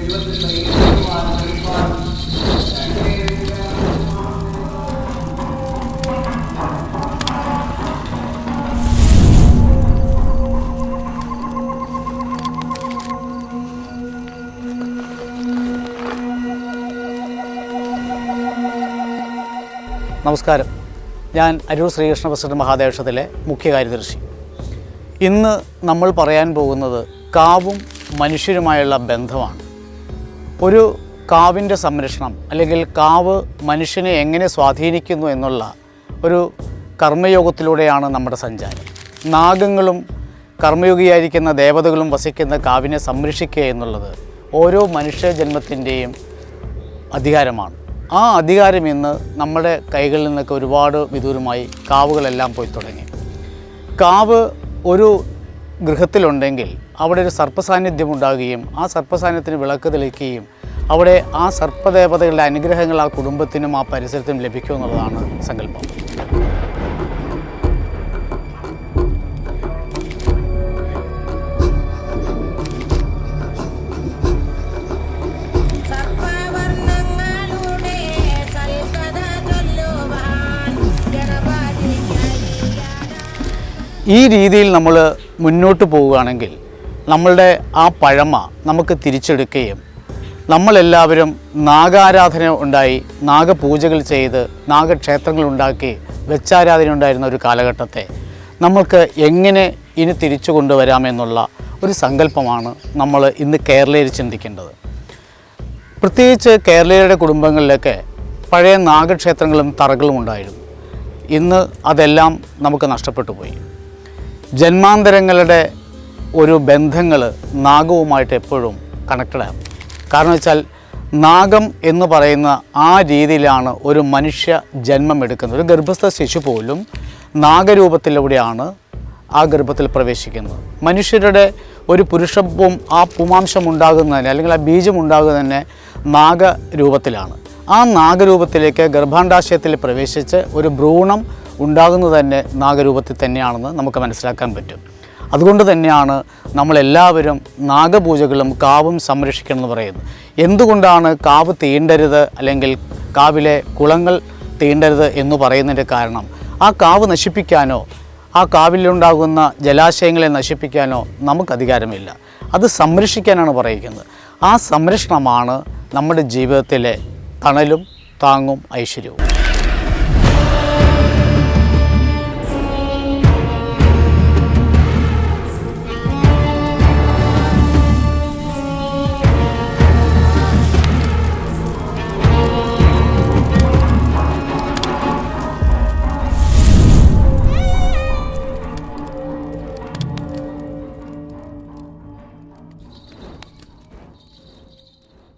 നമസ്കാരം. ഞാൻ അരൂർ ശ്രീകൃഷ്ണ പ്രസിഡന്റ് മഹാദേവക്ഷത്തിലെ മുഖ്യ കാര്യദർശി. ഇന്ന് നമ്മൾ പറയാൻ പോകുന്നത് കാവും മനുഷ്യരുമായുള്ള ബന്ധമാണ്. ഒരു കാവിൻ്റെ സംരക്ഷണം അല്ലെങ്കിൽ കാവ് മനുഷ്യനെ എങ്ങനെ സ്വാധീനിക്കുന്നു എന്നുള്ള ഒരു കർമ്മയോഗത്തിലൂടെയാണ് നമ്മുടെ സഞ്ചാരം. നാഗങ്ങളും കർമ്മയോഗിയായിരിക്കുന്ന ദേവതകളും വസിക്കുന്ന കാവിനെ സംരക്ഷിക്കുക എന്നുള്ളത് ഓരോ മനുഷ്യജന്മത്തിൻ്റെയും അധികാരമാണ്. ആ അധികാരം ഇന്ന് നമ്മുടെ കൈകളിൽ നിന്നൊക്കെ ഒരുപാട് വിദൂരമായി കാവുകളെല്ലാം പോയി തുടങ്ങി. കാവ് ഒരു ഗൃഹത്തിലുണ്ടെങ്കിൽ അവിടെ ഒരു സർപ്പസാന്നിധ്യം ഉണ്ടാകുകയും ആ സർപ്പസാന്നിധ്യത്തിന് വിളക്ക് തെളിക്കുകയും അവിടെ ആ സർപ്പദേവതകളുടെ അനുഗ്രഹങ്ങൾ ആ കുടുംബത്തിനും ആ പരിസരത്തിനും ലഭിക്കുമെന്നുള്ളതാണ് സങ്കല്പം. ഈ രീതിയിൽ നമ്മൾ മുന്നോട്ട് പോവുകയാണെങ്കിൽ നമ്മളുടെ ആ പഴമ നമുക്ക് തിരിച്ചെടുക്കുകയും നമ്മളെല്ലാവരും നാഗാരാധന ഉണ്ടായി നാഗപൂജകൾ ചെയ്ത് നാഗക്ഷേത്രങ്ങൾ ഉണ്ടാക്കി വെച്ചാരാധന ഉണ്ടായിരുന്ന ഒരു കാലഘട്ടത്തെ നമുക്ക് എങ്ങനെ ഇനി തിരിച്ചു കൊണ്ടുവരാമെന്നുള്ള ഒരു സങ്കല്പമാണ് നമ്മൾ ഇന്ന് കേരളീയർ ചിന്തിക്കേണ്ടത്. പ്രത്യേകിച്ച് കേരളീയരുടെ കുടുംബങ്ങളിലൊക്കെ പഴയ നാഗക്ഷേത്രങ്ങളും തറകളും ഉണ്ടായിരുന്നു. ഇന്ന് അതെല്ലാം നമുക്ക് നഷ്ടപ്പെട്ടു പോയി. ജന്മാന്തരങ്ങളുടെ ഒരു ബന്ധങ്ങൾ നാഗവുമായിട്ട് എപ്പോഴും കണക്റ്റഡാണ്. കാരണം വെച്ചാൽ നാഗം എന്ന് പറയുന്ന ആ രീതിയിലാണ് ഒരു മനുഷ്യ ജന്മം എടുക്കുന്നത്. ഒരു ഗർഭസ്ഥ ശിശു പോലും നാഗരൂപത്തിലൂടെയാണ് ആ ഗർഭത്തിൽ പ്രവേശിക്കുന്നത്. മനുഷ്യരുടെ ഒരു പുരുഷത്വം ആ പുമാംശം ഉണ്ടാകുന്നതിന് അല്ലെങ്കിൽ ആ ബീജം ഉണ്ടാകുന്നത് തന്നെ നാഗരൂപത്തിലാണ്. ആ നാഗരൂപത്തിലേക്ക് ഗർഭാണ്ഡാശയത്തിൽ പ്രവേശിച്ച് ഒരു ഭ്രൂണം ഉണ്ടാകുന്നത് തന്നെ നാഗരൂപത്തിൽ തന്നെയാണെന്ന് നമുക്ക് മനസ്സിലാക്കാൻ പറ്റും. അതുകൊണ്ട് തന്നെയാണ് നമ്മളെല്ലാവരും നാഗപൂജകളും കാവും സംരക്ഷിക്കണമെന്ന് പറയുന്നത്. എന്തുകൊണ്ടാണ് കാവ് തീണ്ടരുത് അല്ലെങ്കിൽ കാവിലെ കുളങ്ങൾ തീണ്ടരുത് എന്ന് പറയുന്നതിൻ്റെ കാരണം ആ കാവ് നശിപ്പിക്കാനോ ആ കാവിലുണ്ടാകുന്ന ജലാശയങ്ങളെ നശിപ്പിക്കാനോ നമുക്ക് അധികാരമില്ല. അത് സംരക്ഷിക്കാനാണ് പറയുന്നത്. ആ സംരക്ഷണമാണ് നമ്മുടെ ജീവിതത്തിലെ തണലും താങ്ങും ഐശ്വര്യവും.